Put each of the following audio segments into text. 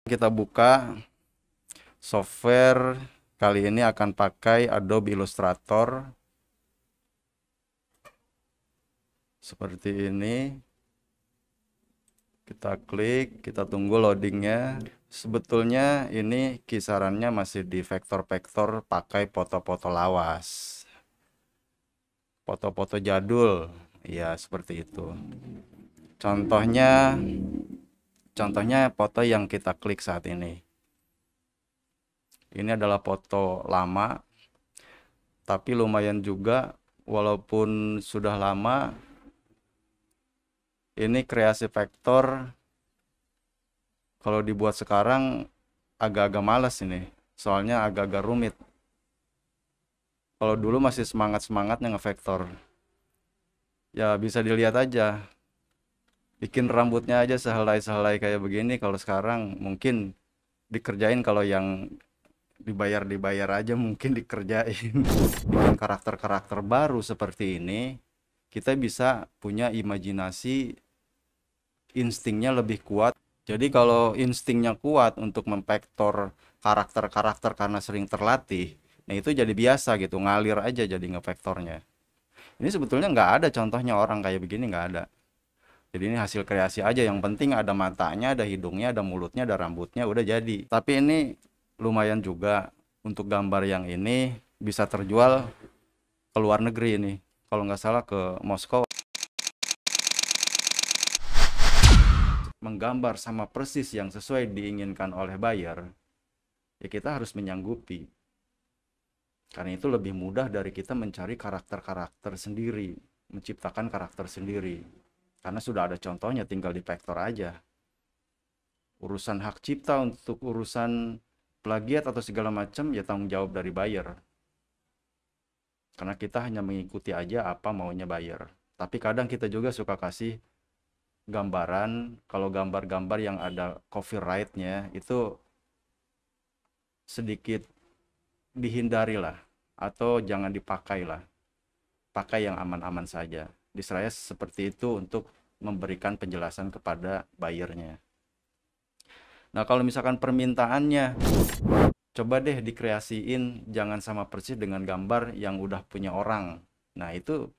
Kita buka software, kali ini akan pakai Adobe Illustrator seperti ini. Kita klik, kita tunggu loadingnya. Sebetulnya ini kisarannya masih di vektor-vektor pakai foto-foto lawas, foto-foto jadul, ya seperti itu. Contohnya foto yang kita klik saat ini. Ini adalah foto lama, tapi lumayan juga walaupun sudah lama. Ini kreasi vektor kalau dibuat sekarang agak-agak males ini, soalnya agak-agak rumit. Kalau dulu masih semangat-semangatnya ngevektor. Ya bisa dilihat aja, bikin rambutnya aja sehelai-sehelai kayak begini. Kalau sekarang mungkin dikerjain, kalau yang dibayar aja mungkin dikerjain. Bikin karakter-karakter baru seperti ini, kita bisa punya imajinasi, instingnya lebih kuat. Jadi kalau instingnya kuat untuk memvektor karakter-karakter karena sering terlatih, nah itu jadi biasa gitu, ngalir aja jadi ngevektornya. Ini sebetulnya nggak ada contohnya orang kayak begini, nggak ada. Jadi ini hasil kreasi aja, yang penting ada matanya, ada hidungnya, ada mulutnya, ada rambutnya, udah jadi. Tapi ini lumayan juga untuk gambar yang ini bisa terjual ke luar negeri ini. Kalau nggak salah ke Moskow. Menggambar sama persis yang sesuai diinginkan oleh buyer, ya kita harus menyanggupi. Karena itu lebih mudah dari kita mencari karakter-karakter sendiri, menciptakan karakter sendiri. Karena sudah ada contohnya, tinggal di vektor aja. Urusan hak cipta untuk urusan plagiat atau segala macam ya tanggung jawab dari buyer. Karena kita hanya mengikuti aja apa maunya buyer. Tapi kadang kita juga suka kasih gambaran, kalau gambar-gambar yang ada copyright-nya itu sedikit dihindari lah, atau jangan dipakai lah, pakai yang aman-aman saja. Di saya seperti itu untuk memberikan penjelasan kepada buyernya. Nah kalau misalkan permintaannya, coba deh dikreasiin jangan sama persis dengan gambar yang udah punya orang. Nah itu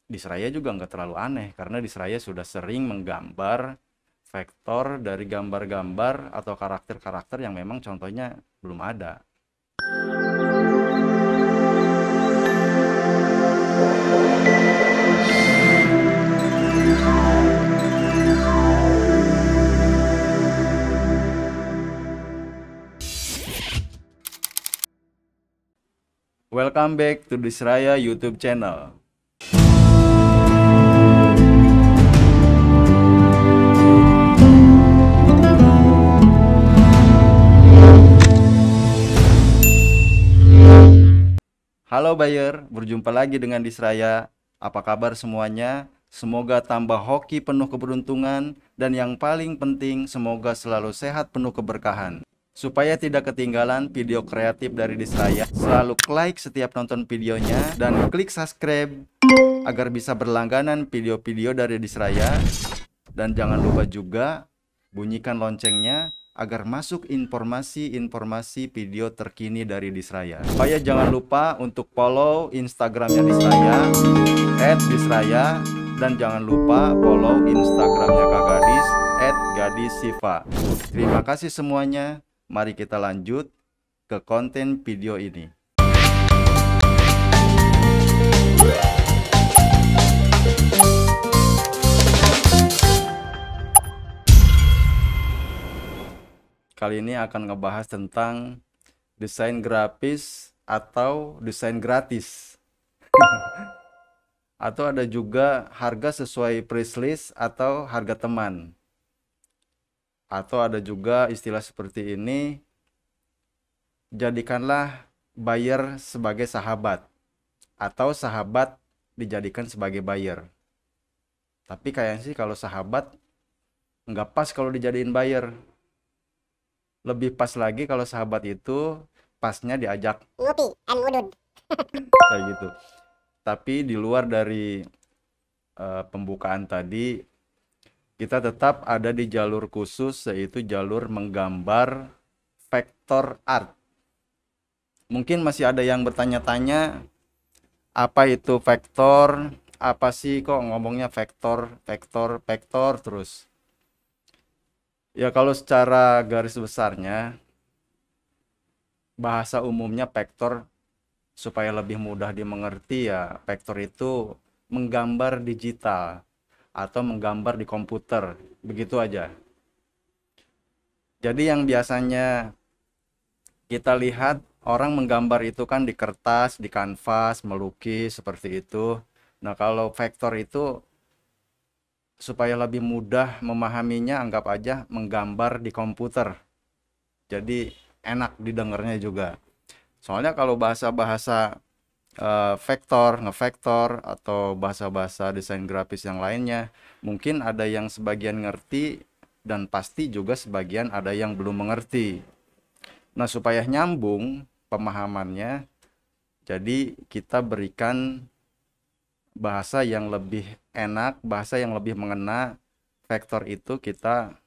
di Seraya juga nggak terlalu aneh, karena di Seraya sudah sering menggambar vektor dari gambar-gambar atau karakter-karakter yang memang contohnya belum ada. Welcome back to the Seraya YouTube channel. Halo buyer, berjumpa lagi dengan Disraya. Apa kabar semuanya? Semoga tambah hoki penuh keberuntungan, dan yang paling penting semoga selalu sehat penuh keberkahan. Supaya tidak ketinggalan video kreatif dari Disraya, selalu like setiap nonton videonya dan klik subscribe agar bisa berlangganan video-video dari Disraya. Dan jangan lupa juga bunyikan loncengnya agar masuk informasi-informasi video terkini dari Disraya. Supaya jangan lupa untuk follow Instagramnya Disraya, @disraya, dan jangan lupa follow Instagramnya Kak Gadis, @gadisiva. Terima kasih semuanya. Mari kita lanjut ke konten video ini. Kali ini akan ngebahas tentang desain grafis atau desain gratis. Atau ada juga harga sesuai price list atau harga teman. Atau ada juga istilah seperti ini, jadikanlah buyer sebagai sahabat, atau sahabat dijadikan sebagai buyer. Tapi kayaknya sih kalau sahabat nggak pas kalau dijadiin buyer. Lebih pas lagi kalau sahabat itu pasnya diajak ngopi and ngudud. kayak gitu. Tapi di luar dari pembukaan tadi, kita tetap ada di jalur khusus, yaitu jalur menggambar vektor art. Mungkin masih ada yang bertanya-tanya, apa itu vektor? Apa sih kok ngomongnya vektor, vektor, vektor terus? Ya kalau secara garis besarnya, bahasa umumnya vektor supaya lebih mudah dimengerti ya, vektor itu menggambar digital atau menggambar di komputer, begitu aja. Jadi yang biasanya kita lihat orang menggambar itu kan di kertas, di kanvas, melukis seperti itu. Nah, kalau vektor itu supaya lebih mudah memahaminya, anggap aja menggambar di komputer. Jadi enak didengarnya juga. Soalnya kalau bahasa-bahasa vektor, ngevektor, atau bahasa-bahasa desain grafis yang lainnya, mungkin ada yang sebagian ngerti dan pasti juga sebagian ada yang belum mengerti. Nah, supaya nyambung pemahamannya, jadi kita berikan bahasa yang lebih enak, bahasa yang lebih mengena. Vektor itu kita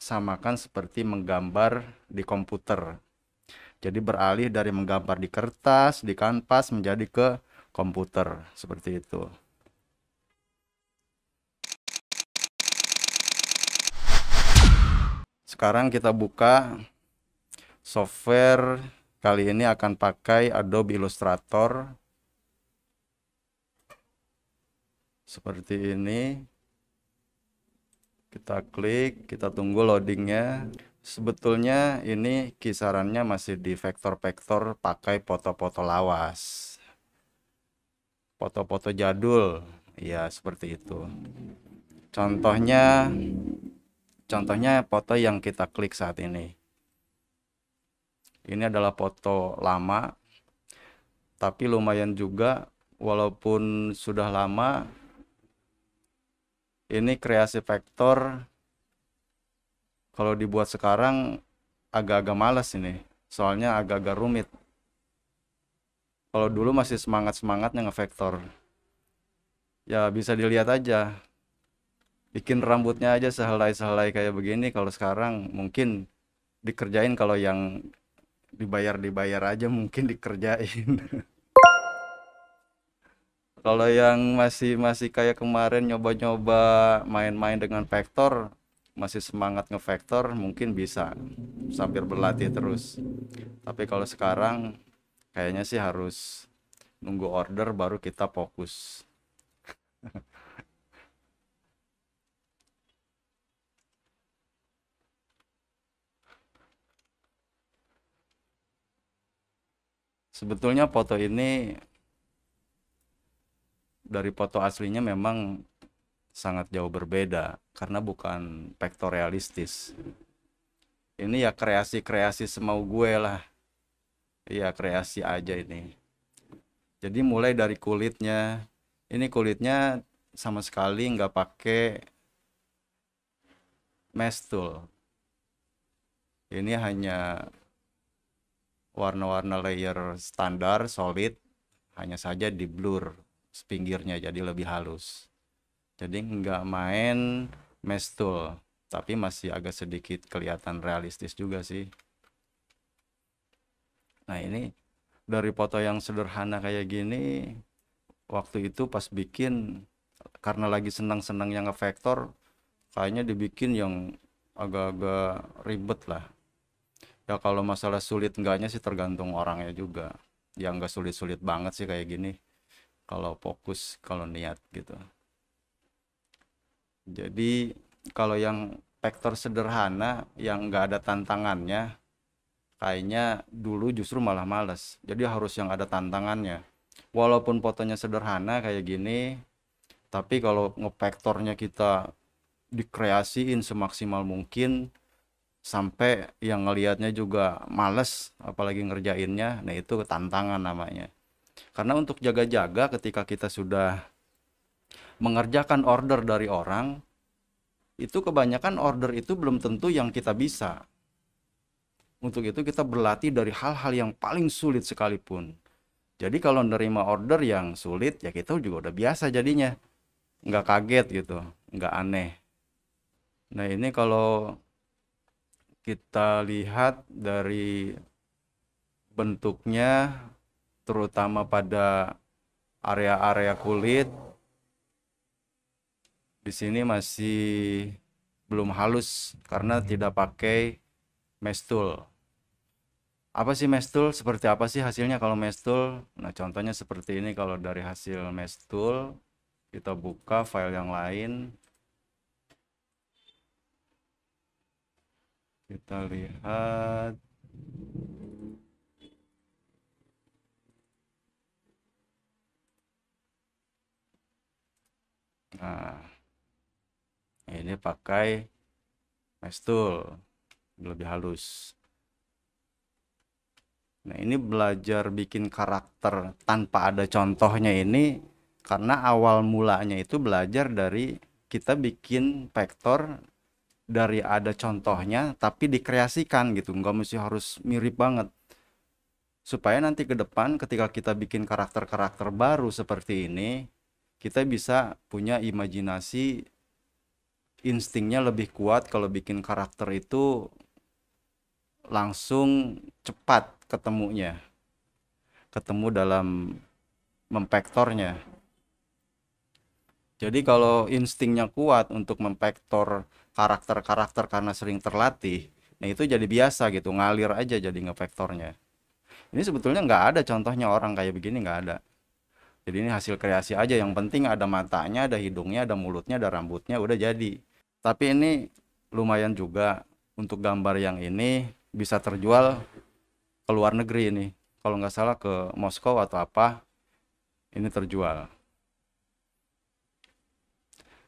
samakan seperti menggambar di komputer. Jadi beralih dari menggambar di kertas, di kanvas menjadi ke komputer, seperti itu. Sekarang kita buka software, kali ini akan pakai Adobe Illustrator. Seperti ini. Kita klik, kita tunggu loadingnya. Sebetulnya ini kisarannya masih di vektor-vektor pakai foto-foto lawas. Foto-foto jadul, ya seperti itu. Contohnya foto yang kita klik saat ini. Ini adalah foto lama, tapi lumayan juga walaupun sudah lama. Ini kreasi vektor kalau dibuat sekarang agak-agak malas ini, soalnya agak-agak rumit. Kalau dulu masih semangat-semangatnya ngevektor. Ya bisa dilihat aja, bikin rambutnya aja sehelai-sehelai kayak begini. Kalau sekarang mungkin dikerjain, kalau yang dibayar aja mungkin dikerjain. Kalau yang masih kayak kemarin nyoba-nyoba main-main dengan vektor, masih semangat ngevektor, mungkin bisa sambil berlatih terus. Tapi kalau sekarang kayaknya sih harus nunggu order baru kita fokus. Sebetulnya foto ini dari foto aslinya memang sangat jauh berbeda karena bukan vektor realistis. Ini ya kreasi-kreasi semau gue lah. Iya, kreasi aja ini. Jadi mulai dari kulitnya. Ini kulitnya sama sekali nggak pakai mesh tool. Ini hanya warna-warna layer standar solid, hanya saja di blur pinggirnya jadi lebih halus. Jadi nggak main mesh tool, tapi masih agak sedikit kelihatan realistis juga sih. Nah, ini dari foto yang sederhana kayak gini, waktu itu pas bikin, karena lagi senang-senang yang ngevektor, kayaknya dibikin yang agak-agak ribet lah. Ya kalau masalah sulit enggaknya sih tergantung orangnya juga. Ya nggak sulit-sulit banget sih kayak gini, kalau fokus, kalau niat gitu. Jadi kalau yang vektor sederhana yang nggak ada tantangannya, kayaknya dulu justru malah males. Jadi harus yang ada tantangannya. Walaupun fotonya sederhana kayak gini, tapi kalau ngevektornya kita dikreasiin semaksimal mungkin sampai yang ngelihatnya juga males, apalagi ngerjainnya, nah itu tantangan namanya. Karena untuk jaga-jaga ketika kita sudah mengerjakan order dari orang, itu kebanyakan order itu belum tentu yang kita bisa. Untuk itu kita berlatih dari hal-hal yang paling sulit sekalipun. Jadi kalau nerima order yang sulit, ya kita juga udah biasa jadinya. Nggak kaget gitu. nggak aneh. Nah ini kalau kita lihat dari bentuknya, terutama pada area-area kulit, di sini masih belum halus karena tidak pakai mesh tool. Apa sih mesh tool? Seperti apa sih hasilnya kalau mesh tool? Nah, contohnya seperti ini. Kalau dari hasil mesh tool, kita buka file yang lain. Kita lihat. Nah, ini pakai mesh tool, lebih halus. Nah, ini belajar bikin karakter tanpa ada contohnya ini karena awal mulanya itu belajar dari kita bikin vektor dari ada contohnya tapi dikreasikan gitu, nggak mesti harus mirip banget. Supaya nanti ke depan ketika kita bikin karakter-karakter baru seperti ini, kita bisa punya imajinasi, instingnya lebih kuat kalau bikin karakter itu langsung cepat ketemu dalam memvektornya. Jadi kalau instingnya kuat untuk memvektor karakter-karakter karena sering terlatih, nah itu jadi biasa gitu, ngalir aja jadi ngevektornya. Ini sebetulnya nggak ada contohnya orang kayak begini, nggak ada. Jadi ini hasil kreasi aja, yang penting ada matanya, ada hidungnya, ada mulutnya, ada rambutnya, udah jadi. Tapi ini lumayan juga untuk gambar yang ini bisa terjual ke luar negeri ini. Kalau nggak salah ke Moskow atau apa, ini terjual.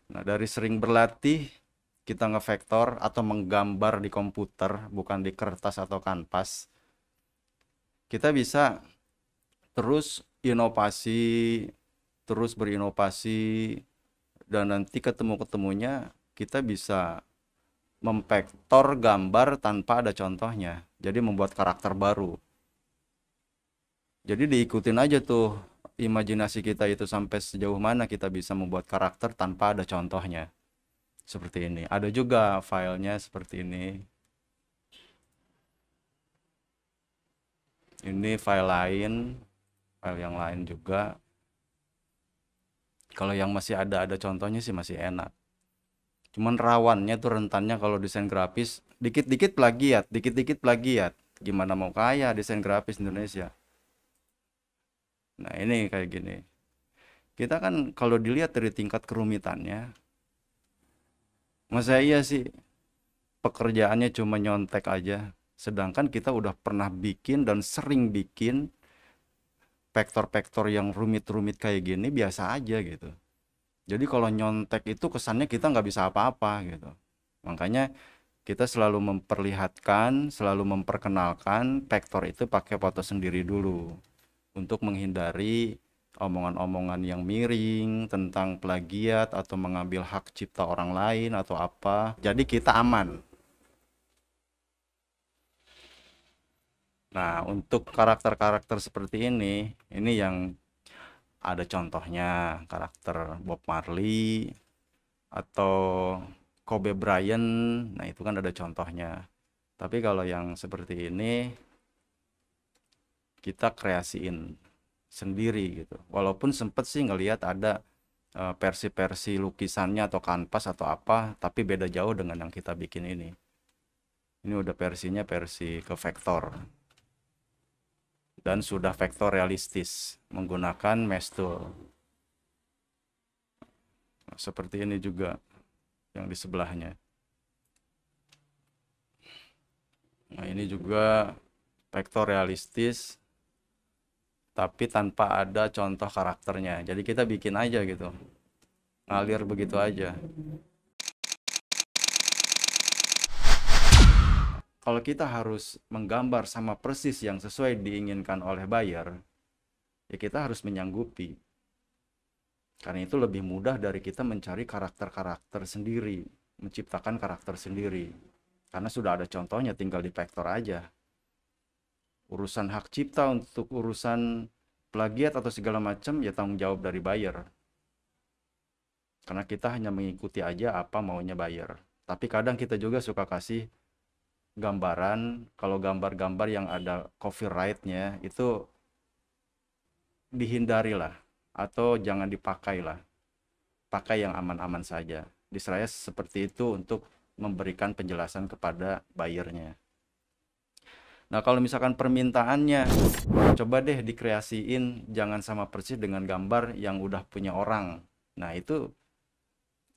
Nah, dari sering berlatih, kita ngevektor atau menggambar di komputer, bukan di kertas atau kanvas, kita bisa terus inovasi, terus berinovasi, dan nanti ketemu-ketemunya kita bisa memvektor gambar tanpa ada contohnya. Jadi membuat karakter baru. Jadi diikutin aja tuh imajinasi kita itu sampai sejauh mana kita bisa membuat karakter tanpa ada contohnya. Seperti ini. Ada juga filenya seperti ini. Ini file lain, file yang lain juga. Kalau yang masih ada contohnya sih masih enak. Cuman rawannya tuh, rentannya kalau desain grafis dikit-dikit plagiat, dikit-dikit plagiat. Gimana mau kaya desain grafis Indonesia? Nah, ini kayak gini. Kita kan kalau dilihat dari tingkat kerumitannya, masa iya sih pekerjaannya cuma nyontek aja, sedangkan kita udah pernah bikin dan sering bikin vektor-vektor yang rumit-rumit kayak gini biasa aja gitu. Jadi kalau nyontek itu kesannya kita nggak bisa apa-apa gitu. Makanya kita selalu memperlihatkan, selalu memperkenalkan vektor itu pakai foto sendiri dulu untuk menghindari omongan-omongan yang miring tentang plagiat atau mengambil hak cipta orang lain atau apa. Jadi kita aman. Nah, untuk karakter-karakter seperti ini yang ada contohnya, karakter Bob Marley atau Kobe Bryant. Nah, itu kan ada contohnya. Tapi kalau yang seperti ini kita kreasiin sendiri gitu. Walaupun sempet sih ngelihat ada versi-versi lukisannya atau kanvas atau apa, tapi beda jauh dengan yang kita bikin ini. Ini udah versinya versi ke vektor. Dan sudah vektor realistis menggunakan mesh tool. Nah, seperti ini juga yang di sebelahnya. Nah, ini juga vektor realistis tapi tanpa ada contoh karakternya. Jadi kita bikin aja gitu. Ngalir begitu aja. Kalau kita harus menggambar sama persis yang sesuai diinginkan oleh buyer, ya kita harus menyanggupi. Karena itu lebih mudah dari kita mencari karakter-karakter sendiri, menciptakan karakter sendiri. Karena sudah ada contohnya, tinggal di vektor aja. Urusan hak cipta untuk urusan plagiat atau segala macam ya tanggung jawab dari buyer. karena kita hanya mengikuti aja apa maunya buyer. Tapi kadang kita juga suka kasih gambaran, kalau gambar-gambar yang ada copyright-nya itu dihindari lah, atau jangan dipakai lah, pakai yang aman-aman saja. Di Seraya seperti itu untuk memberikan penjelasan kepada buyernya. Nah, kalau misalkan permintaannya, coba deh dikreasiin jangan sama persis dengan gambar yang udah punya orang. Nah, itu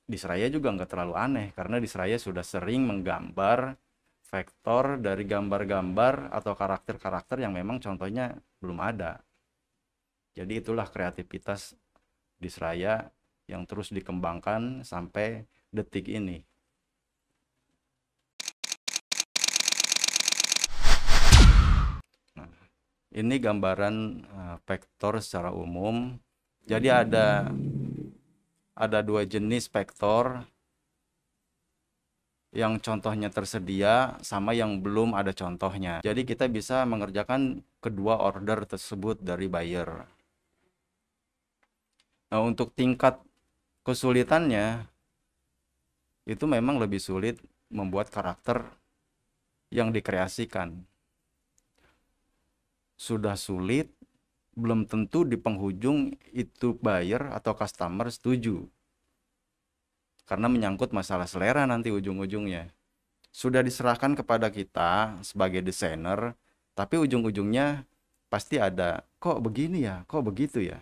di Seraya juga nggak terlalu aneh, karena di Seraya sudah sering menggambar vektor dari gambar-gambar atau karakter-karakter yang memang contohnya belum ada. Jadi itulah kreativitas di Seraya yang terus dikembangkan sampai detik ini. Nah, ini gambaran vektor secara umum. Jadi ada dua jenis vektor, yang contohnya tersedia sama yang belum ada contohnya. Jadi kita bisa mengerjakan kedua order tersebut dari buyer. Nah, untuk tingkat kesulitannya itu memang lebih sulit membuat karakter yang dikreasikan. Sudah sulit, belum tentu di penghujung itu buyer atau customer setuju, karena menyangkut masalah selera nanti ujung-ujungnya. Sudah diserahkan kepada kita sebagai desainer, tapi ujung-ujungnya pasti ada, kok begini ya, kok begitu ya.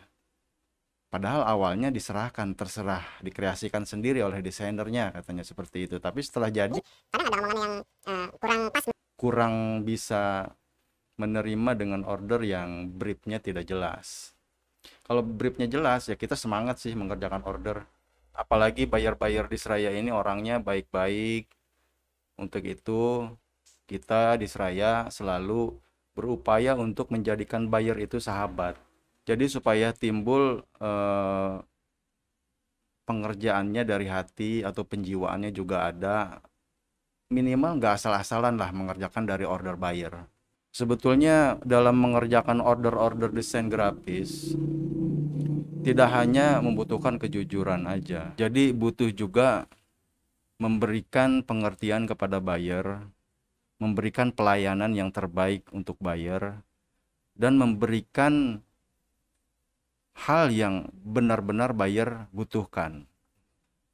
Padahal awalnya diserahkan, terserah, dikreasikan sendiri oleh desainernya, katanya seperti itu. Tapi setelah jadi, kadang ada omongan yang kurang pas. Kurang bisa menerima dengan order yang briefnya tidak jelas. Kalau briefnya jelas, ya kita semangat sih mengerjakan order. Apalagi buyer-buyer di Seraya ini orangnya baik-baik. Untuk itu, kita di Seraya selalu berupaya untuk menjadikan buyer itu sahabat. Jadi supaya timbul pengerjaannya dari hati atau penjiwaannya juga ada. Minimal nggak asal-asalan lah mengerjakan dari order buyer. Sebetulnya dalam mengerjakan order-order desain grafis, tidak hanya membutuhkan kejujuran aja. Jadi butuh juga memberikan pengertian kepada buyer, memberikan pelayanan yang terbaik untuk buyer, dan memberikan hal yang benar-benar buyer butuhkan.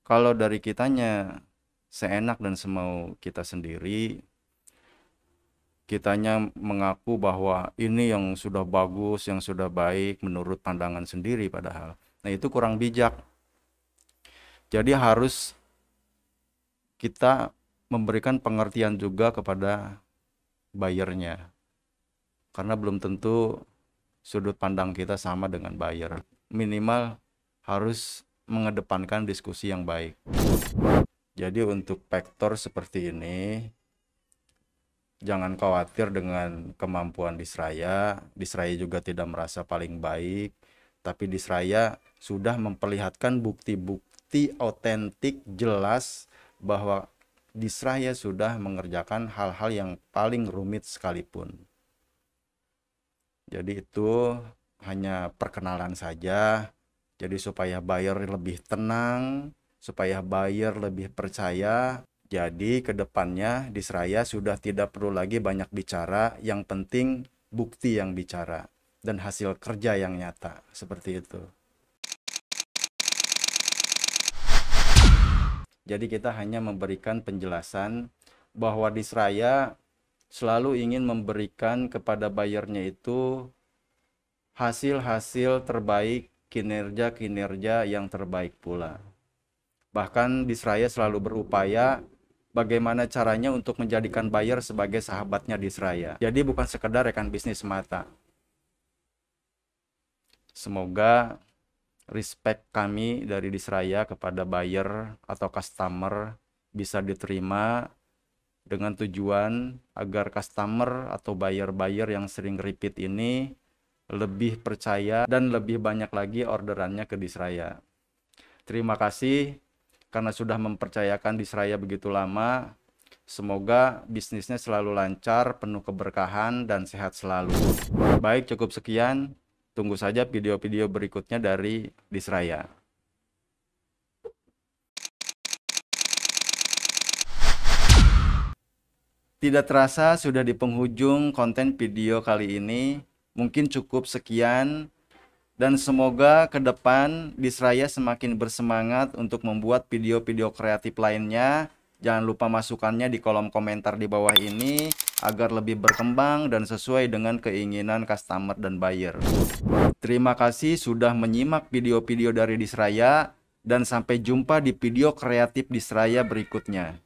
Kalau dari kitanya seenak dan semau kita sendiri, kitanya mengaku bahwa ini yang sudah bagus, yang sudah baik menurut pandangan sendiri padahal. Nah, itu kurang bijak. Jadi harus kita memberikan pengertian juga kepada buyernya. Karena belum tentu sudut pandang kita sama dengan buyer. Minimal harus mengedepankan diskusi yang baik. Jadi untuk vektor seperti ini, jangan khawatir dengan kemampuan di Seraya. Di Seraya juga tidak merasa paling baik, tapi di Seraya sudah memperlihatkan bukti-bukti otentik jelas bahwa di Seraya sudah mengerjakan hal-hal yang paling rumit sekalipun. Jadi itu hanya perkenalan saja. Jadi supaya buyer lebih tenang, supaya buyer lebih percaya. Jadi kedepannya di Seraya sudah tidak perlu lagi banyak bicara, yang penting bukti yang bicara dan hasil kerja yang nyata, seperti itu. Jadi kita hanya memberikan penjelasan bahwa di Seraya selalu ingin memberikan kepada buyernya itu hasil-hasil terbaik, kinerja-kinerja yang terbaik pula. Bahkan di Seraya selalu berupaya bagaimana caranya untuk menjadikan buyer sebagai sahabatnya di Seraya. Jadi bukan sekedar rekan bisnis semata. Semoga respect kami dari di Seraya kepada buyer atau customer bisa diterima, dengan tujuan agar customer atau buyer-buyer yang sering repeat ini lebih percaya dan lebih banyak lagi orderannya ke di Seraya. Terima kasih karena sudah mempercayakan di Seraya begitu lama. Semoga bisnisnya selalu lancar, penuh keberkahan, dan sehat selalu. Baik, cukup sekian. Tunggu saja video-video berikutnya dari di Seraya. Tidak terasa sudah di penghujung konten video kali ini. Mungkin cukup sekian. Dan semoga ke depan Disraya semakin bersemangat untuk membuat video-video kreatif lainnya. Jangan lupa masukannya di kolom komentar di bawah ini agar lebih berkembang dan sesuai dengan keinginan customer dan buyer. Terima kasih sudah menyimak video-video dari Disraya dan sampai jumpa di video kreatif Disraya berikutnya.